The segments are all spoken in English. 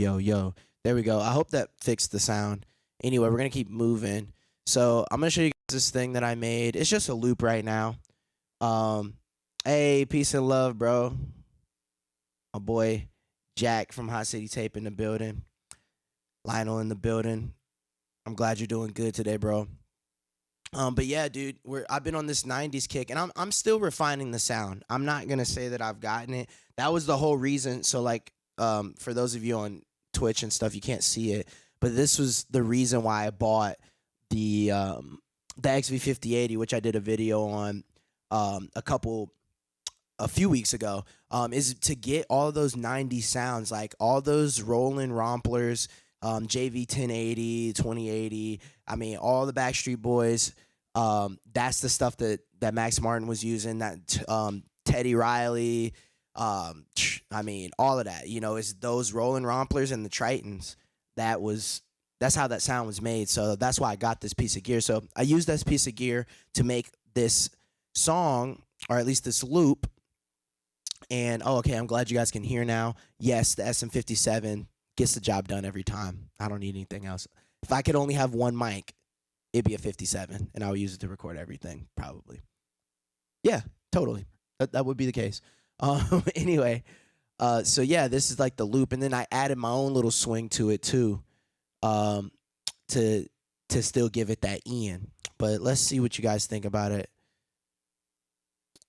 Yo. There we go. I hope that fixed the sound. Anyway, we're gonna keep moving. So I'm gonna show you guys this thing that I made. It's just a loop right now. Um, hey, peace and love, bro. My boy Jack from Hot City Tape in the building. Lionel in the building. I'm glad you're doing good today, bro. But yeah, dude, I've been on this '90s kick, and I'm still refining the sound. I'm not gonna say that I've gotten it. That was the whole reason. So like, for those of you on Twitch and stuff, you can't see it, but this was the reason why I bought the XV5080, which I did a video on a few weeks ago. Is to get all of those '90s sounds, like all those Roland Romplers, JV 1080, 2080. I mean, all the Backstreet Boys. That's the stuff that Max Martin was using. That Teddy Riley. I mean, all of that. You know, it's those Roland Romplers and the Tritons. That's how that sound was made. So that's why I got this piece of gear. So I used this piece of gear to make this song, or at least this loop. And okay, I'm glad you guys can hear now. Yes, the SM57 gets the job done every time. I don't need anything else. If I could only have one mic, it'd be a 57, and I would use it to record everything, probably. Yeah, totally. That would be the case. Anyway, so yeah, this is like the loop, and then I added my own little swing to it too, to still give it that in. But let's see what you guys think about it.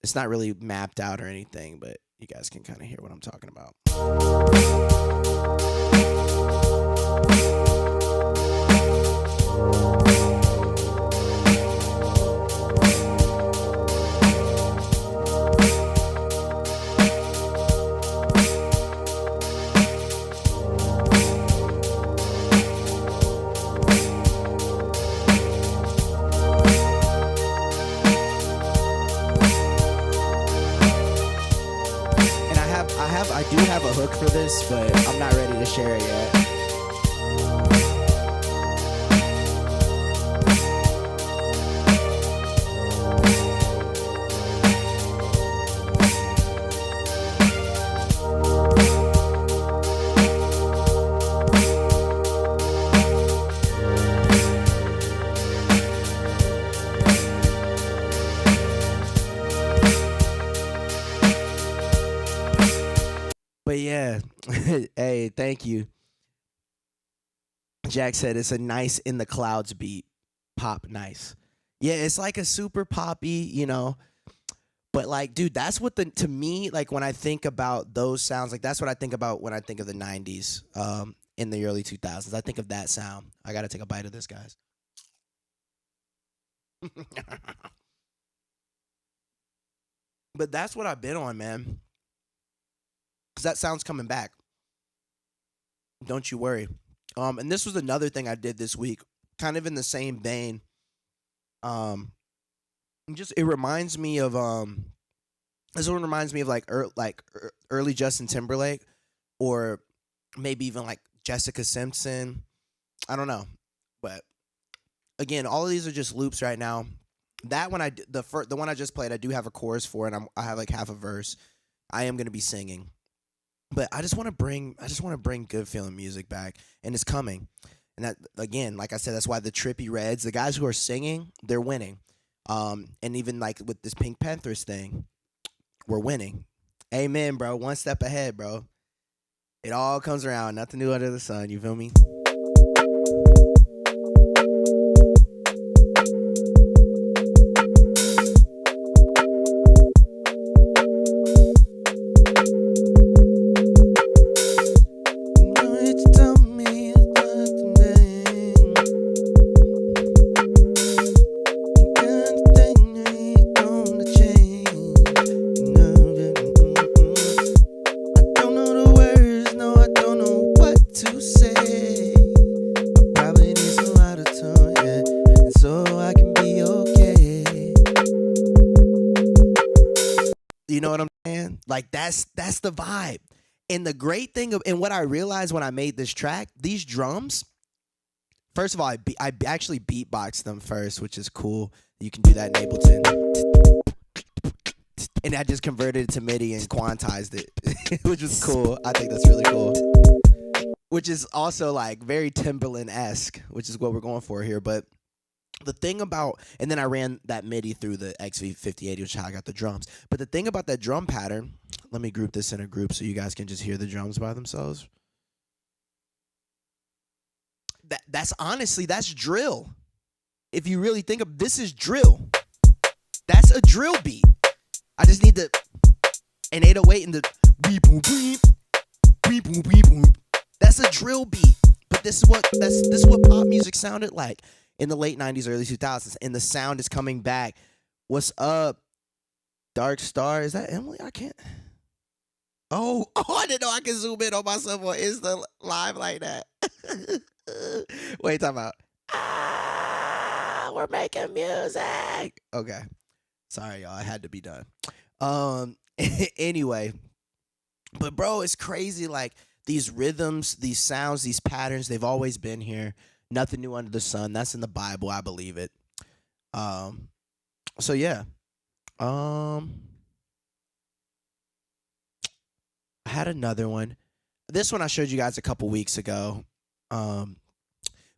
It's not really mapped out or anything, but you guys can kind of hear what I'm talking about. I do have a hook for this, but I'm not ready to share it yet. But yeah, hey, thank you. Jack said it's a nice in the clouds beat. Pop nice. Yeah, it's like a super poppy, you know. But like, dude, that's what to me, like when I think about those sounds, like that's what I think about when I think of the '90s, in the early 2000s. I think of that sound. I gotta take a bite of this, guys. But that's what I've been on, man. Cause that sound's coming back. Don't you worry. And this was another thing I did this week, kind of in the same vein. It reminds me of this one reminds me of like early Justin Timberlake, or maybe even like Jessica Simpson. I don't know, but again, all of these are just loops right now. That one the one I just played, I do have a chorus for, and I have like half a verse. I am gonna be singing. But I just want to bring good feeling music back, and it's coming. And that, again, like I said, that's why the Trippy Reds, the guys who are singing, they're winning. And even like with this Pink Panthers thing, we're winning. Amen, bro. One step ahead, bro. It all comes around. Nothing new under the sun. You feel me? You know what I'm saying? Like that's the vibe. And the great thing and what I realized when I made this track, these drums, first of all, I actually beatboxed them first, which is cool. You can do that in Ableton. And I just converted it to MIDI and quantized it, which was cool. I think that's really cool. which is also like very Timberland esque, which is what we're going for here. But the thing about, and then I ran that MIDI through the XV5080, which is how I got the drums. But the thing about that drum pattern, let me group this in a group so you guys can just hear the drums by themselves. That's honestly, that's drill. If you really think of, this is drill. That's a drill beat. I just need the an 808 and the beep boom beep beep boom beep boom. That's a drill beat. But this is what pop music sounded like in the late 90s, early 2000s, and the sound is coming back. What's up, Dark Star? Is that Emily? I can't. Oh, I didn't know I can zoom in on myself on Insta live like that. Wait, talk about. We're making music. Okay, sorry, y'all. It had to be done. Anyway, but bro, it's crazy. Like these rhythms, these sounds, these patterns, they've always been here. Nothing new under the sun. That's in the Bible. I believe it. So yeah. I had another one. This one I showed you guys a couple weeks ago. But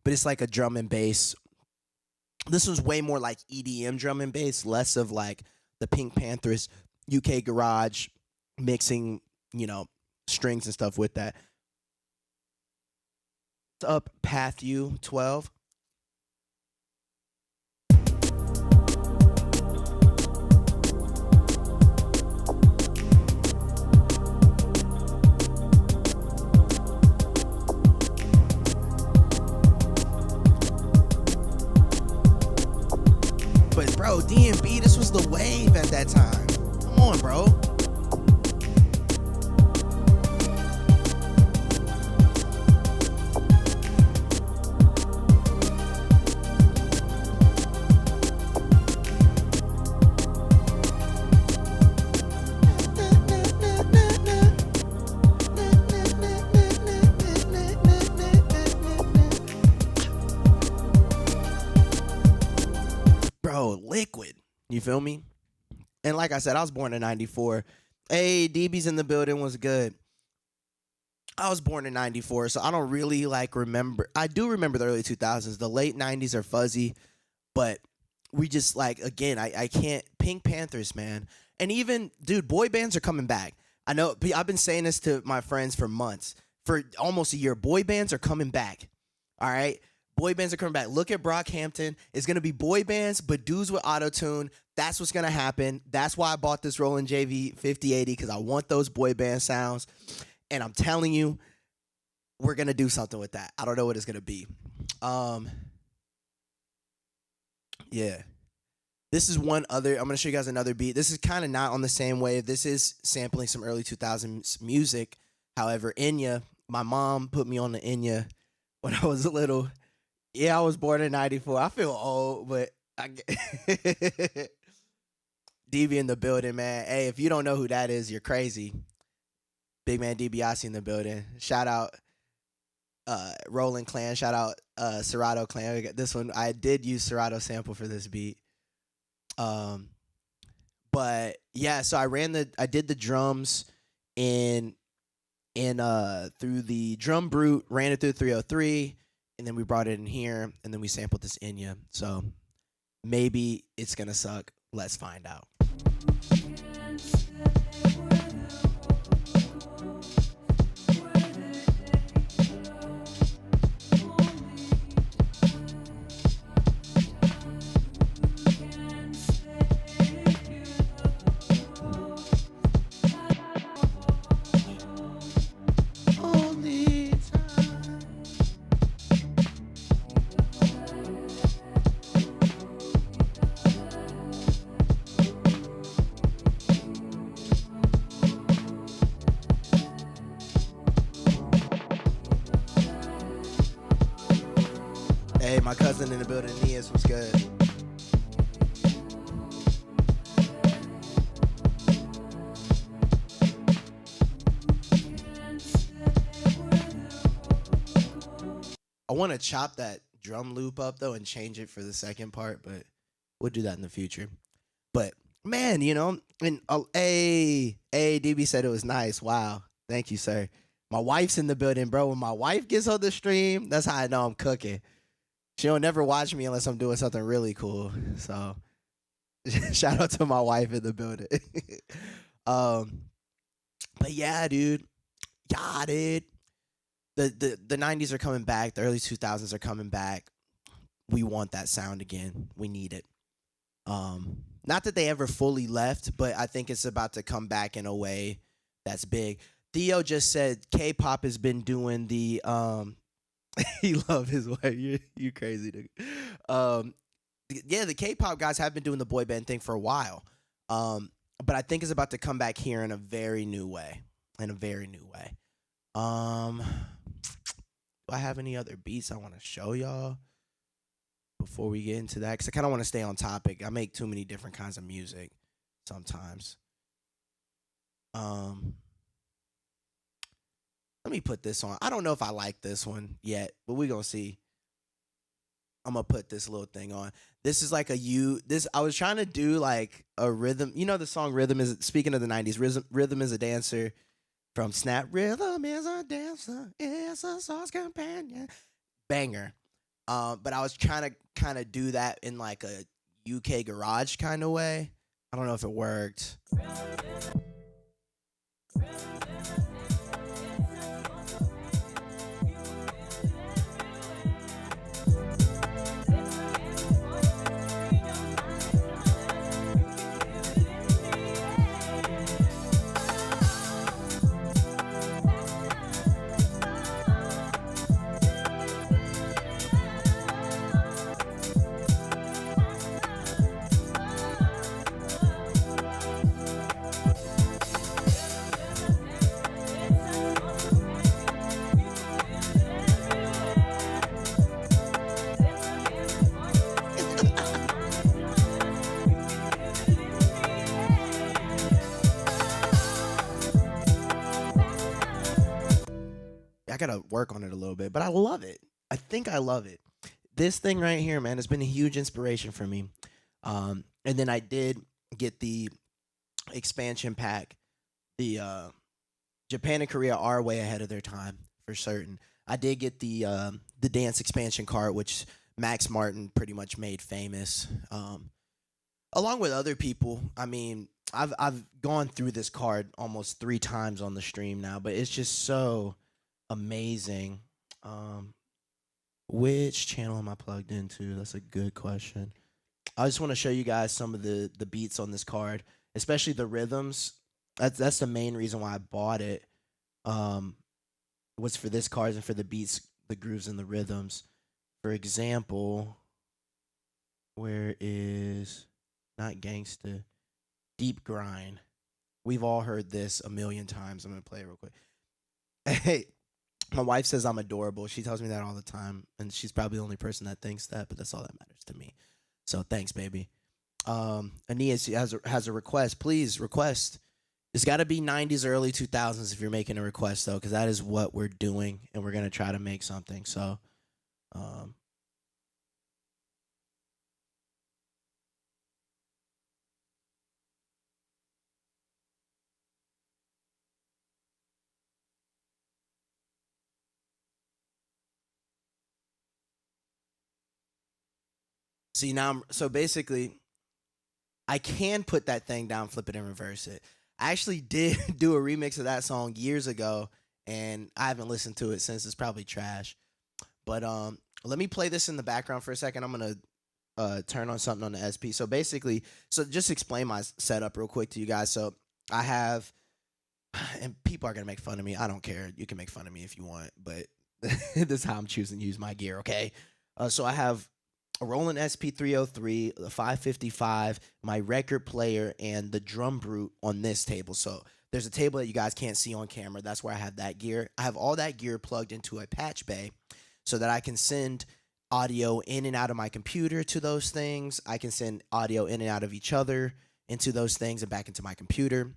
it's like a drum and bass. This one's way more like EDM drum and bass, less of like the Pink Panthers UK garage mixing, strings and stuff with that. What's up, Path U 12? But bro, DMB, this was the wave at that time. Come on, bro. Bro, liquid. You feel me? And like I said, I was born in 94. Hey, DB's in the building, was good. I was born in 94, so I don't really like remember. I do remember the early 2000s. The late 90s are fuzzy, but we just like, again, I can't. Pink Panthers, man. And even, dude, boy bands are coming back. I know, I've been saying this to my friends for months, for almost a year. Boy bands are coming back. All right? Boy bands are coming back. Look at Brockhampton. It's going to be boy bands, but dudes with auto-tune. That's what's going to happen. That's why I bought this Roland JV 5080, because I want those boy band sounds. And I'm telling you, we're going to do something with that. I don't know what it's going to be. Yeah. This is one other. I'm going to show you guys another beat. This is kind of not on the same wave. This is sampling some early 2000s music. However, Enya, my mom put me on the Enya when I was little. Yeah, I was born in 94. I feel old, but I get DB in the building, man. Hey, if you don't know who that is, you're crazy. Big man DiBiase in the building. Shout out Roland Clan. Shout out Serato Clan. We got this one. I did use Serato sample for this beat. But yeah, so I did the drums in through the drum brute, ran it through 303, and then we brought it in here, and then we sampled this Enya. So maybe it's gonna suck. Let's find out. Hey, my cousin in the building, Nias, what's good? I want to chop that drum loop up though and change it for the second part, but we'll do that in the future. But man, and DB said it was nice. Wow, thank you, sir. My wife's in the building, bro. When my wife gets on the stream, that's how I know I'm cooking. She'll never watch me unless I'm doing something really cool. So shout out to my wife in the building. um, but yeah, dude. Yeah, dude. The 90s are coming back. The early 2000s are coming back. We want that sound again. We need it. Not that they ever fully left, but I think it's about to come back in a way that's big. Theo just said K-pop has been doing the he love his wife. You crazy nigga. Yeah, the K-pop guys have been doing the boy band thing for a while. But I think it's about to come back here in a very new way. In a very new way. Do I have any other beats I want to show y'all before we get into that? Because I kind of want to stay on topic. I make too many different kinds of music sometimes. Um, Let me put this on. I don't know if I like this one yet, but we're gonna see. I'm gonna put this little thing on. This is like a this I was trying to do like a rhythm. You know the song Rhythm is, speaking of the 90s, Rhythm is a Dancer from Snap. Rhythm is a dancer, it's a sauce companion. Banger. But I was trying to kind of do that in like a UK garage kind of way. I don't know if it worked. I gotta work on it a little bit, but I love it. I think I love it. This thing right here, man, has been a huge inspiration for me. And then I did get the expansion pack. The Japan and Korea are way ahead of their time for certain. I did get the dance expansion card, which Max Martin pretty much made famous, along with other people. I mean, I've gone through this card almost 3 times on the stream now, but it's just so amazing. Um, which channel am I plugged into? That's a good question. I just want to show you guys some of the beats on this card, especially the rhythms. That's the main reason why I bought it. Um, was for this card and for the beats, the grooves, and the rhythms. For example, where is not gangsta, deep grind. We've all heard this a million times. I'm gonna play it real quick. Hey, my wife says I'm adorable. She tells me that all the time, and she's probably the only person that thinks that, but that's all that matters to me. So thanks, baby. Aeneas has a request. Please request. It's got to be 90s, early 2000s if you're making a request, though, because that is what we're doing, and we're gonna try to make something. So, um, see now, so basically, I can put that thing down, flip it, and reverse it. I actually did do a remix of that song years ago, and I haven't listened to it since. It's probably trash. But let me play this in the background for a second. I'm gonna turn on something on the SP. So basically, so just explain my setup real quick to you guys. So I have, and people are gonna make fun of me. I don't care. You can make fun of me if you want, but this is how I'm choosing to use my gear. Okay. So I have a Roland SP303, the 555, my record player, and the drum brute on this table. So there's a table that you guys can't see on camera. That's where I have that gear. I have all that gear plugged into a patch bay so that I can send audio in and out of my computer to those things. I can send audio in and out of each other into those things and back into my computer.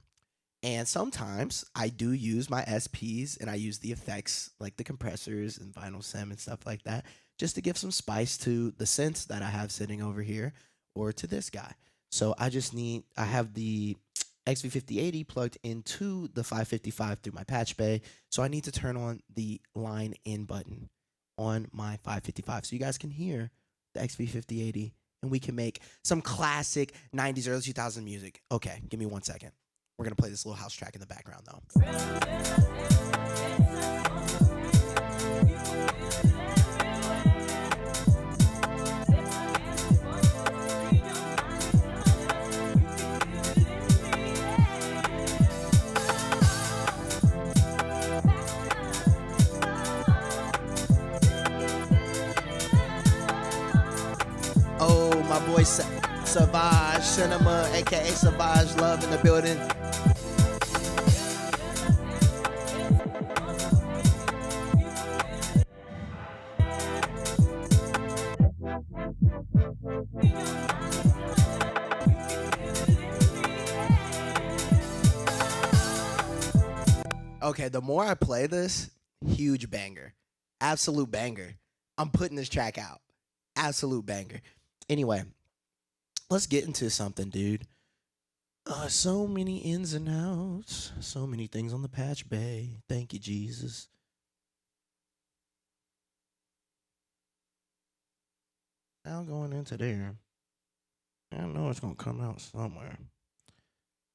And sometimes I do use my SPs and I use the effects like the compressors and vinyl sim and stuff like that just to give some spice to the synths that I have sitting over here or to this guy. So I have the XV5080 plugged into the 555 through my patch bay. So I need to turn on the line in button on my 555 so you guys can hear the XV5080 and we can make some classic 90s, early 2000s music. Okay, give me 1 second. We're going to play this little house track in the background though. Oh, my boy Savage Cinema, aka Savage Love in the building. Okay, the more I play this, huge banger. Absolute banger. I'm putting this track out. Absolute banger. Anyway, let's get into something, dude. So many ins and outs. So many things on the patch bay. Thank you, Jesus. Now going into there. I know it's going to come out somewhere.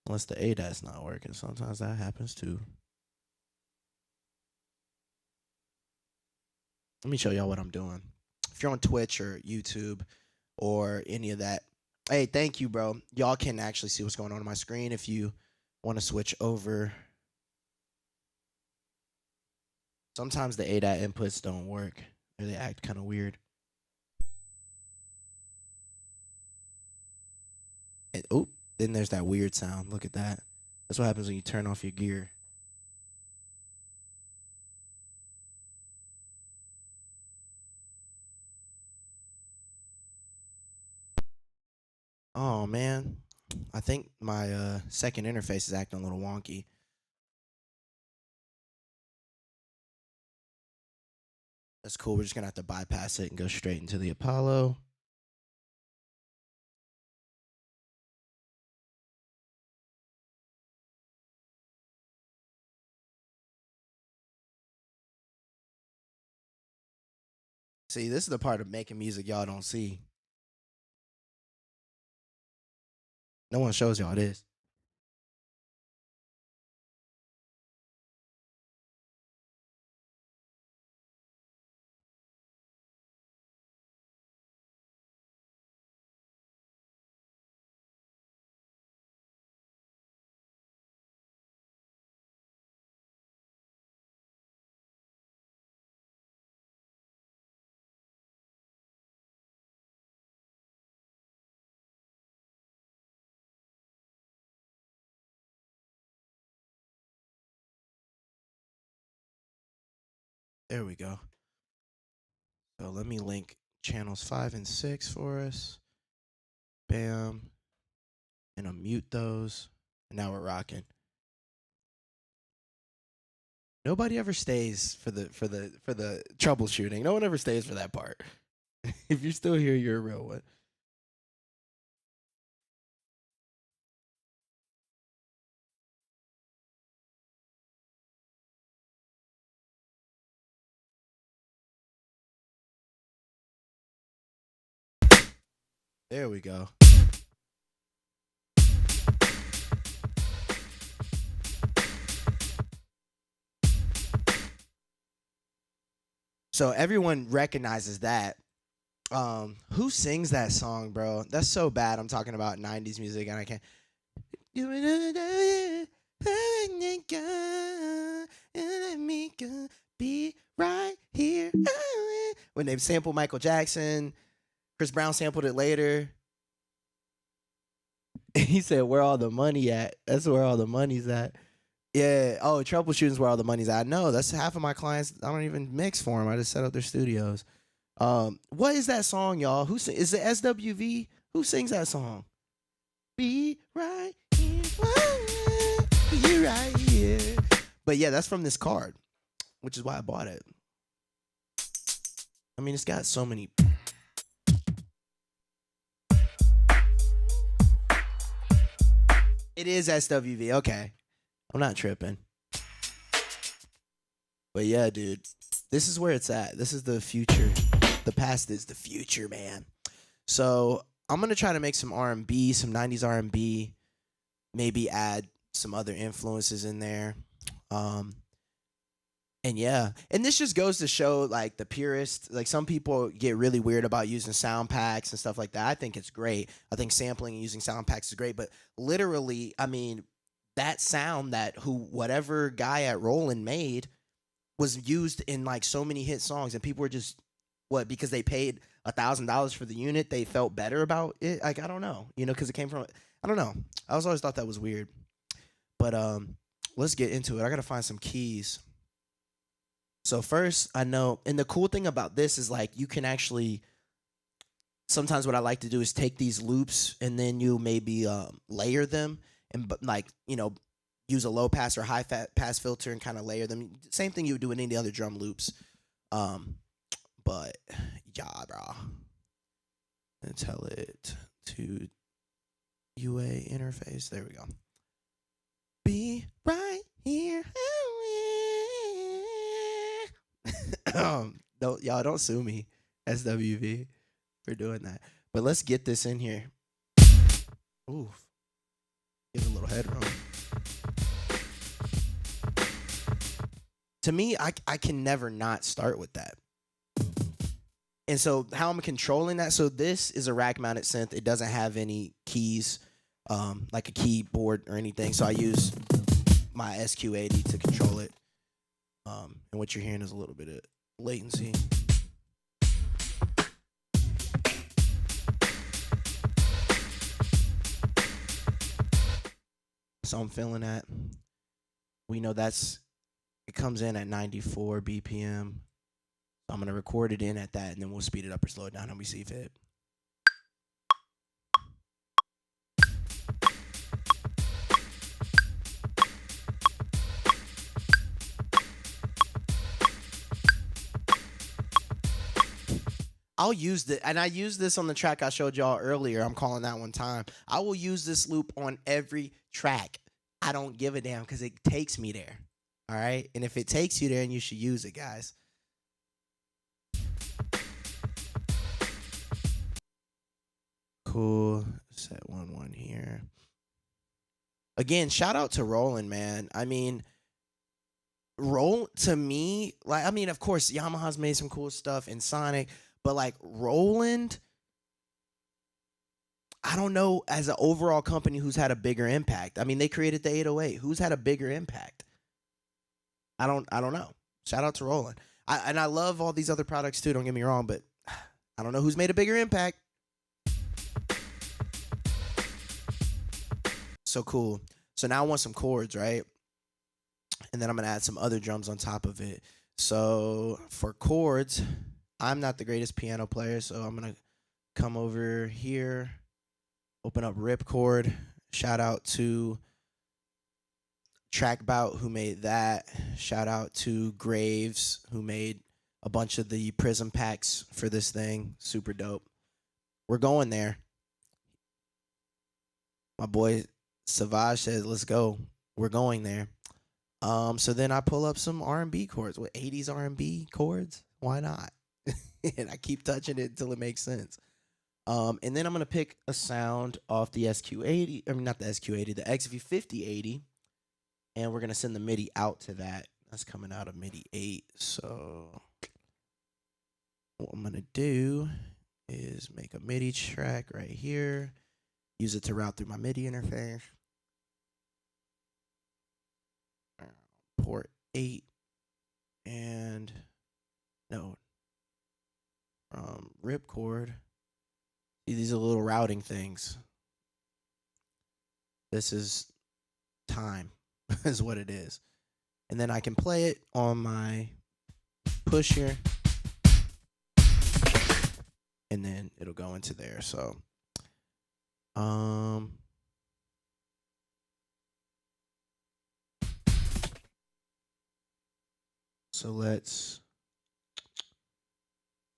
Unless the ADAT's not working. Sometimes that happens too. Let me show y'all what I'm doing. If you're on Twitch or YouTube or any of that, hey, thank you, bro. Y'all can actually see what's going on my screen if you want to switch over. Sometimes the ADAT inputs don't work or they act kind of weird. And, oh, then there's that weird sound. Look at that. That's what happens when you turn off your gear. Oh, man. I think my second interface is acting a little wonky. That's cool. We're just going to have to bypass it and go straight into the Apollo. See, this is the part of making music y'all don't see. No one shows y'all this. There we go. So let me link channels 5 and 6 for us. Bam. And unmute those. And now we're rocking. Nobody ever stays for the troubleshooting. No one ever stays for that part. If you're still here, you're a real one. There we go. So everyone recognizes that. Who sings that song, bro? That's so bad. I'm talking about 90s music and I can't. Be right here. When they sampled Michael Jackson, Chris Brown sampled it later. He said, "Where all the money at?" That's where all the money's at. Yeah. Oh, troubleshooting's where all the money's at. No, that's half of my clients. I don't even mix for them. I just set up their studios. What is that song, y'all? Is it SWV? Who sings that song? Be right here. Be right here. But yeah, that's from this card, which is why I bought it. I mean, it's got so many. It is SWV. Okay. I'm not tripping. But yeah, dude, this is where it's at. This is the future. The past is the future, man. So I'm gonna try to make some R&B, some '90s R&B. Maybe add some other influences in there. Um, and yeah, and this just goes to show like the purist. Like some people get really weird about using sound packs and stuff like that. I think it's great. I think sampling and using sound packs is great. But literally, I mean, that sound that whatever guy at Roland made was used in like so many hit songs, and people were just what because they paid $1,000 for the unit, they felt better about it. Like I don't know, because it came from I don't know. I always thought that was weird, but let's get into it. I gotta find some keys. So first, I know, and the cool thing about this is like you can actually. Sometimes what I like to do is take these loops and then you maybe layer them and like use a low pass or high pass filter and kind of layer them. Same thing you would do in any other drum loops. But yeah, bro. And tell it to UA interface. There we go. Be right here. Don't sue me, SWV, for doing that. But let's get this in here. Oof. Give it a little headroom. To me, I can never not start with that. And so how I'm controlling that, so this is a rack mounted synth. It doesn't have any keys, like a keyboard or anything. So I use my SQ80 to control it. And what you're hearing is a little bit of latency. So I'm feeling that. We know it comes in at 94 BPM. So I'm going to record it in at that, and then we'll speed it up or slow it down and we see fit. I'll use this, and I used this on the track I showed y'all earlier. I'm calling that one time. I will use this loop on every track. I don't give a damn because it takes me there. All right? And if it takes you there, then you should use it, guys. Cool. Set 1-1 here. Again, shout out to Roland, man. I mean, to me, like, I mean, of course, Yamaha's made some cool stuff in Sonic, but like Roland, I don't know as an overall company who's had a bigger impact. I mean, they created the 808. Who's had a bigger impact? I don't know. Shout out to Roland. And I love all these other products too, don't get me wrong, but I don't know who's made a bigger impact. So cool. So now I want some chords, right? And then I'm going to add some other drums on top of it. So for chords, I'm not the greatest piano player, so I'm going to come over here, open up Ripchord. Shout out to Trackbout who made that. Shout out to Graves who made a bunch of the prism packs for this thing. Super dope. We're going there. My boy Savage says, let's go. We're going there. So then I pull up some R&B chords with 80s R&B chords. Why not? And I keep touching it until it makes sense. And then I'm going to pick a sound off the SQ80. I mean, not the SQ80, the XV5080. And we're going to send the MIDI out to that. That's coming out of MIDI 8. So what I'm going to do is make a MIDI track right here. Use it to route through my MIDI interface. Port 8 and no Ripchord. See, these are little routing things. This is time is what it is. And then I can play it on my push here. And then it'll go into there. So so let's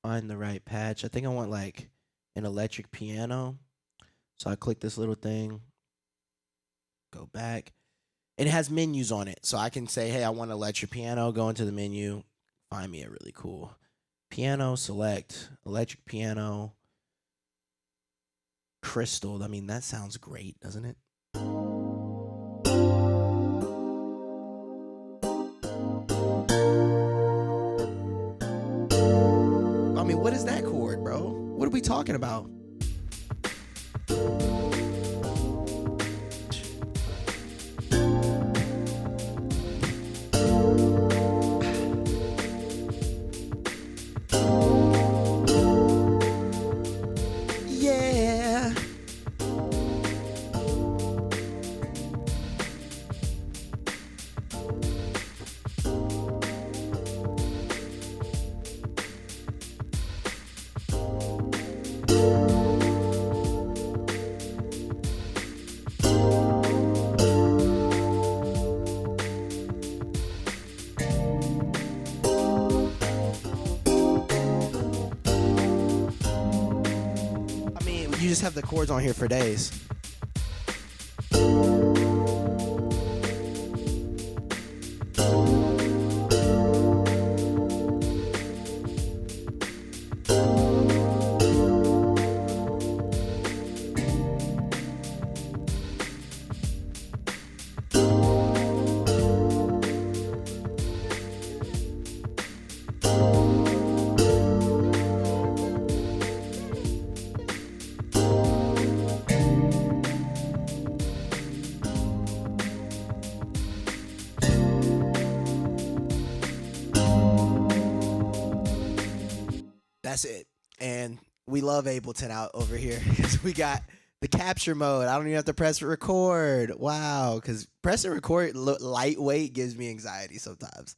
find the right patch. I think I want like an electric piano. So I click this little thing, Go back. And it has menus on it. So I can say, hey, I want an electric piano. Go into the menu. Find me a really cool piano. Select electric piano. Crystal. I mean, that sounds great, doesn't it? I mean, what is that chord, bro? What are we talking about? Yeah. You just have the chords on here for days. That's it. And we love Ableton out over here because we got the capture mode. I don't even have to press record. Wow. Because pressing record lightweight gives me anxiety sometimes.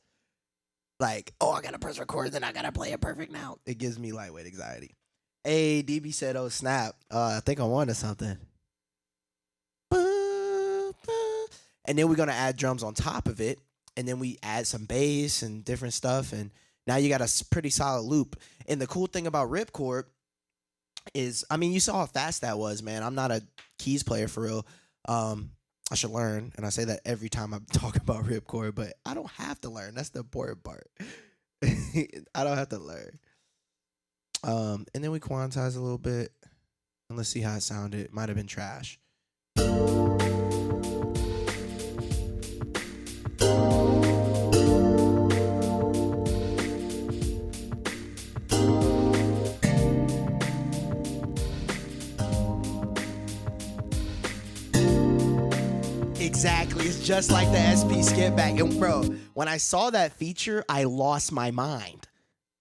Like, oh, I got to press record, then I got to play it perfect now. It gives me lightweight anxiety. Hey, DB said, oh, snap. I think I wanted something. And then we're going to add drums on top of it. And then we add some bass and different stuff. And now you got a pretty solid loop. And the cool thing about ripcord is, I mean, you saw how fast that was, man. I'm not a keys player for real. I should learn. And I say that every time I talk about ripcord, but I don't have to learn. That's the important part. I don't have to learn. And then we quantize a little bit. And let's see how it sounded. It might have been trash. Exactly. It's just like the SP skip back. And bro, when I saw that feature, I lost my mind.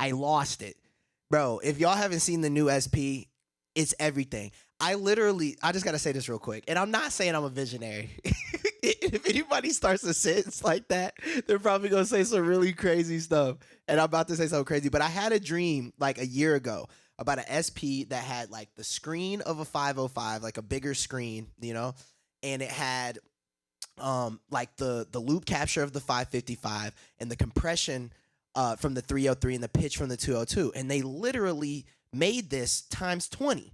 I lost it. Bro, if y'all haven't seen the new SP, it's everything. I just got to say this real quick. And I'm not saying I'm a visionary. If anybody starts a sentence like that, they're probably going to say some really crazy stuff. And I'm about to say something crazy. But I had a dream like a year ago about an SP that had like the screen of a 505, like a bigger screen, you know, and it had like the loop capture of the 555 and the compression from the 303 and the pitch from the 202. And they literally made this times 20.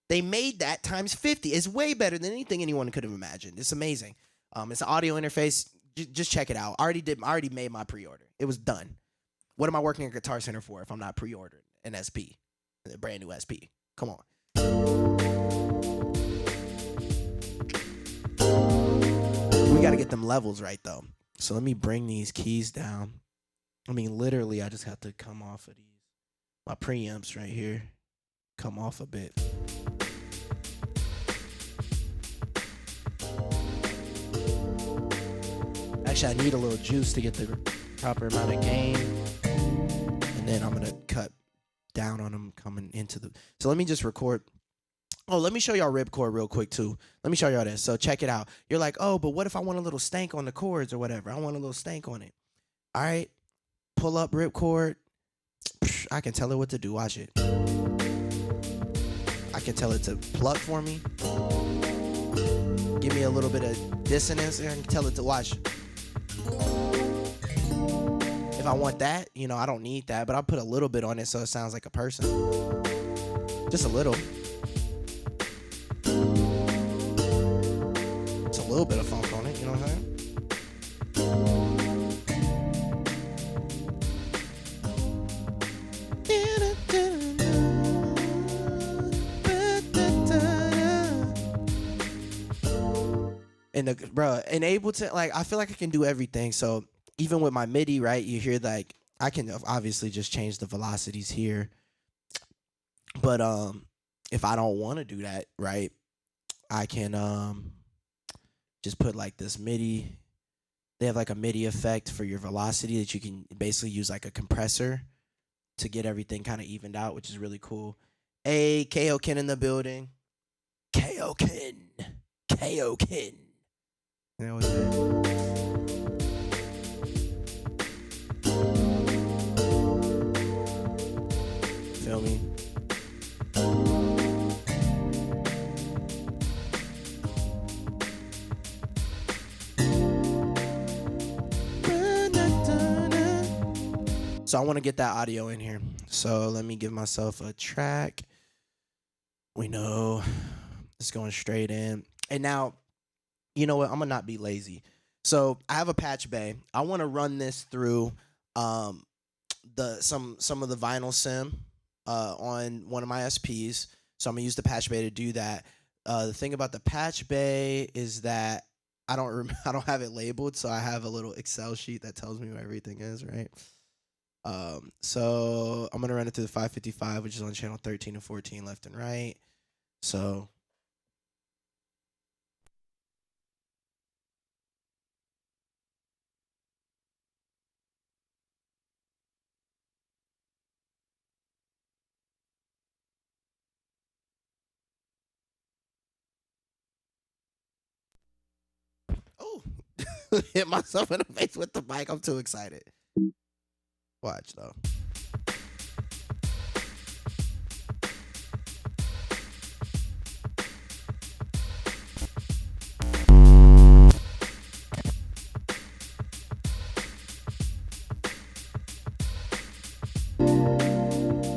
They made that times 50. It's way better than anything anyone could have imagined. It's amazing. It's an audio interface. Just check it out. I already made my pre-order. It was done. What am I working at Guitar Center for if I'm not pre-ordering an SP, a brand new SP? Come on. We got to get them levels right, though. So let me bring these keys down. I mean, literally, I just have to come off of these. My preamps right here. Come off a bit. Actually, I need a little juice to get the proper amount of gain. And then I'm going to cut down on them coming into the... So let me just record... Oh, let me show y'all ripcord real quick, too. Let me show y'all this. So check it out. You're like, oh, but what if I want a little stank on the chords or whatever? I want a little stank on it. All right. Pull up ripcord. I can tell it what to do. Watch it. I can tell it to pluck for me. Give me a little bit of dissonance. I can tell it to watch. If I want that, you know, I don't need that, but I'll put a little bit on it so it sounds like a person. Just a little. little bit of funk on it. You know what I'm saying? And the bro, and Ableton, like I feel like I can do everything. So even with my MIDI, right? You hear like I can obviously just change the velocities here, but if I don't want to do that, right, I can just put like this MIDI. They have like a MIDI effect for your velocity that you can basically use like a compressor to get everything kind of evened out, which is really cool. Hey, KO Ken in the building. KO Ken. KO Ken. That was it. Feel me? So I want to get that audio in here. So let me give myself a track. We know it's going straight in. And now, you know what? I'm gonna not be lazy. So I have a patch bay. I want to run this through some of the vinyl sim on one of my SPs. So I'm gonna use the patch bay to do that. The thing about the patch bay is that I don't have it labeled, so I have a little Excel sheet that tells me where everything is, right? So I'm gonna run it through the 555, which is on channel 13 and 14, left and right. So oh, hit myself in the face with the mic. I'm too excited. Watch though.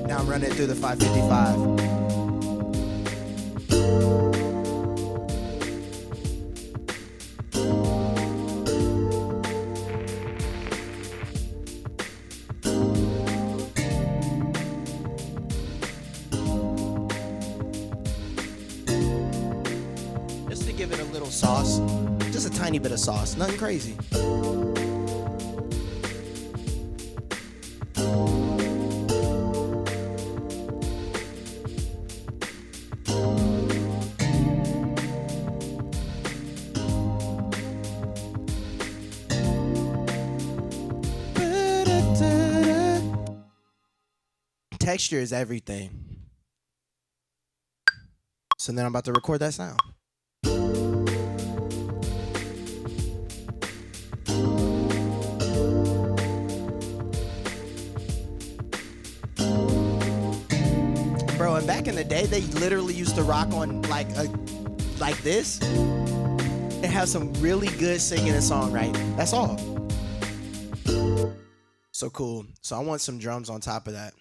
Now I'm running it through the 555. Just to give it a little sauce. Just a tiny bit of sauce. Nothing crazy. Texture is everything. So then I'm about to record that sound. Bro, and back in the day, they literally used to rock on like this and have some really good singing and songwriting. That's all. So cool. So I want some drums on top of that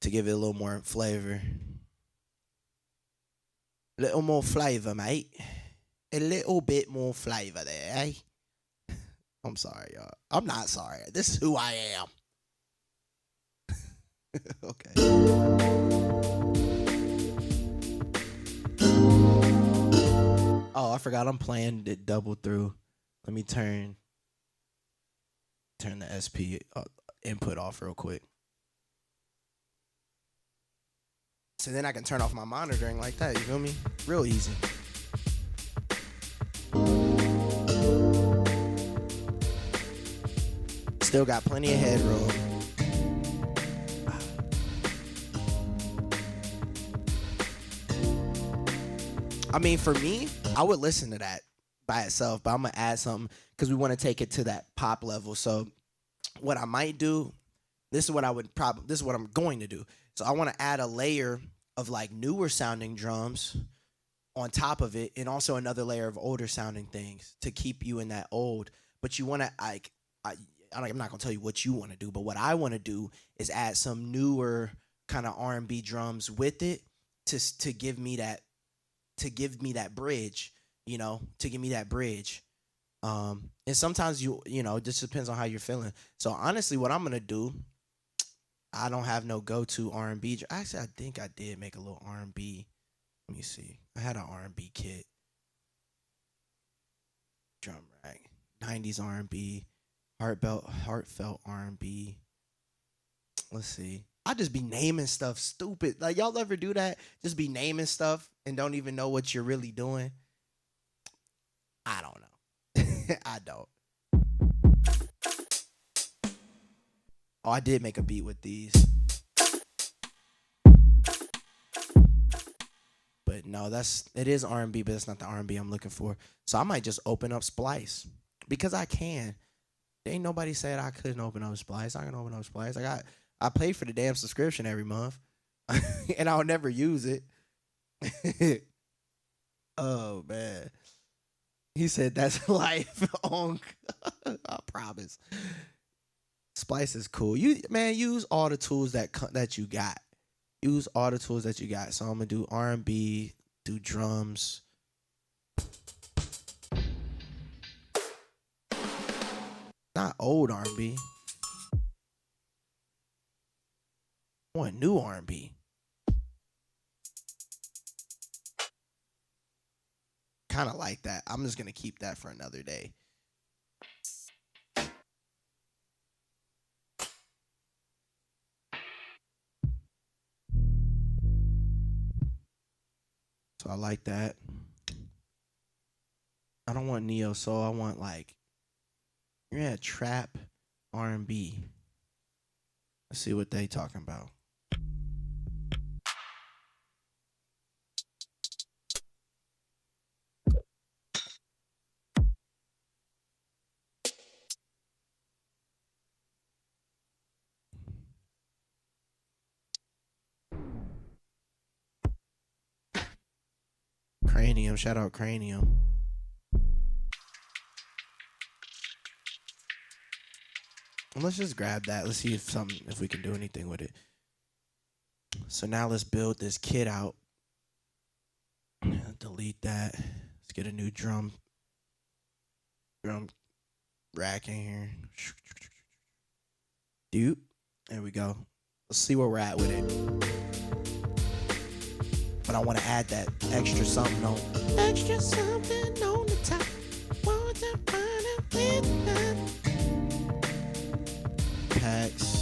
to give it a little more flavor. A little more flavor, mate. A little bit more flavor there, eh? I'm sorry, y'all. I'm not sorry. This is who I am. Okay. Oh, I forgot I'm playing it double through. Let me turn the SP input off real quick. So then I can turn off my monitoring like that, you feel me? Real easy. Still got plenty of headroom. I mean, for me, I would listen to that by itself, but I'm gonna add something because we want to take it to that pop level. So what I might do, this is what I'm going to do. So I want to add a layer of like newer sounding drums on top of it, and also another layer of older sounding things to keep you in that old. But you want to I'm not gonna tell you what you want to do, but what I want to do is add some newer kind of R&B drums with it to give me that to give me that bridge, to give me that bridge. And sometimes it just depends on how you're feeling. So honestly, what I'm gonna do, I don't have no go-to R&B. Actually, I think I did make a little R&B. Let me see. I had an R&B kit, drum rack, 90s R&B, heartfelt R&B. Let's see. I just be naming stuff stupid. Like y'all ever do that? Just be naming stuff and don't even know what you're really doing. I don't know. I don't. Oh, I did make a beat with these. But no, it is R&B, but it's not the R&B I'm looking for. So I might just open up Splice because I can. Ain't nobody said I couldn't open up Splice. I can open up Splice. I pay for the damn subscription every month, and I'll never use it. Oh man, he said that's life on. I promise. Splice is cool. Use all the tools that you got. Use all the tools that you got. So I'm gonna do R&B, do drums. Not old R&B. I want new R&B. Kind of like that. I'm just gonna keep that for another day. So I like that. I don't want neo soul. I want trap R&B. Let's see what they talking about. Cranium, shout out Cranium. Let's just grab that. Let's see if we can do anything with it. So now let's build this kit out. Delete that. Let's get a new drum rack in here. Dude, there we go. Let's see where we're at with it. But I want to add that extra something on the top. Want to find out with that. Packs.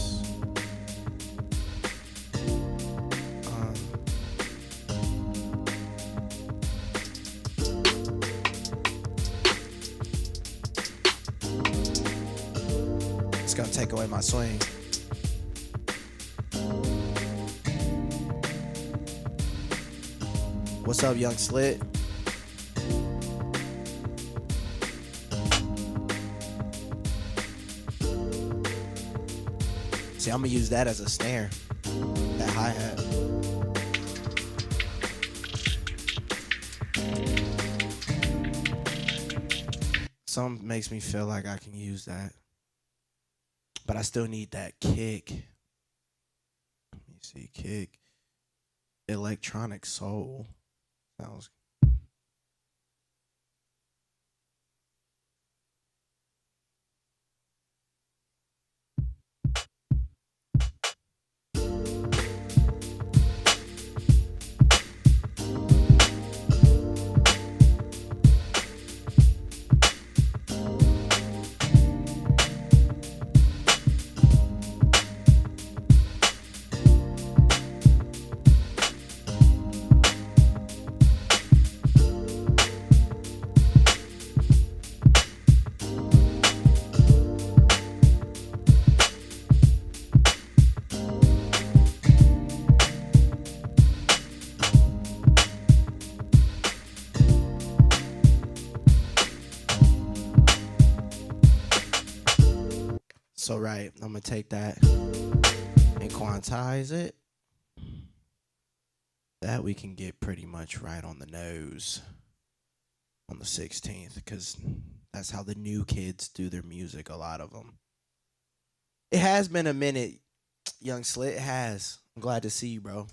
It's gonna take away my swing. What's up, Young Slit? See, I'm gonna use that as a snare. That hi-hat. Some makes me feel like I can use that. But I still need that kick. Let me see, kick. Electronic soul. Sounds so right. I'm gonna take that and quantize it. That we can get pretty much right on the nose on the 16th, because that's how the new kids do their music, a lot of them. It has been a minute, Young Slit. It has. I'm glad to see you, bro.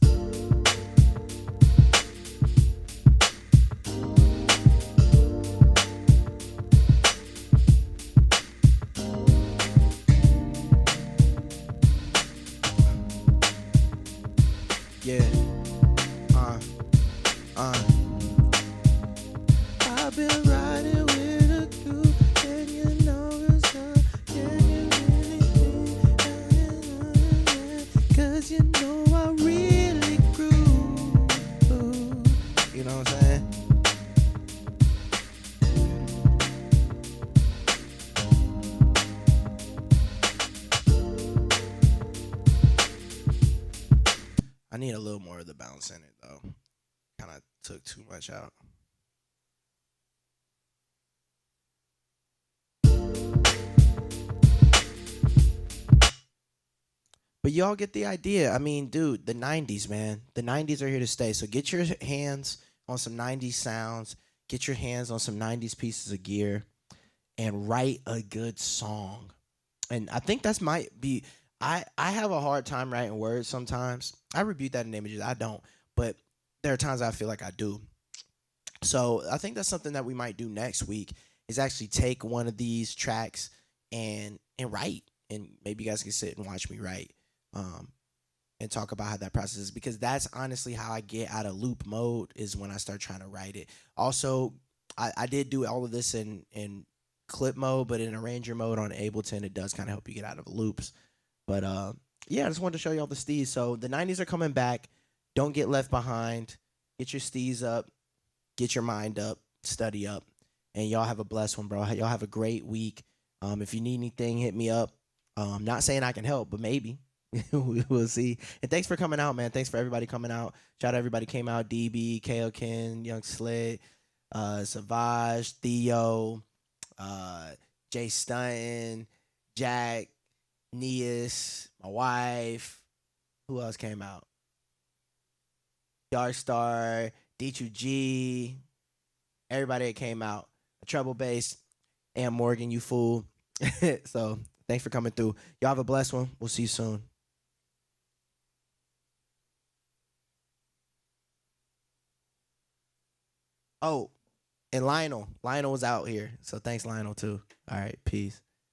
need a little more of the bounce in it though. Kind of took too much out. But y'all get the idea. I mean, dude, the 90s, man. The 90s are here to stay. So get your hands on some 90s sounds, get your hands on some 90s pieces of gear, and write a good song. And I think that's might be I have a hard time writing words sometimes. I rebuke that in images. I don't. But there are times I feel like I do. So I think that's something that we might do next week is actually take one of these tracks and write. And maybe you guys can sit and watch me write. Um, and talk about how that process is because that's honestly how I get out of loop mode is when I start trying to write it. Also, I did do all of this in clip mode, but in arranger mode on Ableton, it does kind of help you get out of loops. But yeah, I just wanted to show you all the steez. So the 90s are coming back. Don't get left behind. Get your steez up. Get your mind up. Study up. And y'all have a blessed one, bro. Y'all have a great week. If you need anything, hit me up. Not saying I can help, but maybe. We'll see. And thanks for coming out, man. Thanks for everybody coming out. Shout out everybody came out. DB, KO Ken, Young Slit, Savage, Theo, uh, Jay Stunton, Jack, Neas, my wife. Who else came out? Dark Star, D2G, everybody that came out. Treble Bass, and Morgan, you fool. So thanks for coming through. Y'all have a blessed one. We'll see you soon. Oh, and Lionel. Lionel was out here. So thanks, Lionel, too. All right. Peace.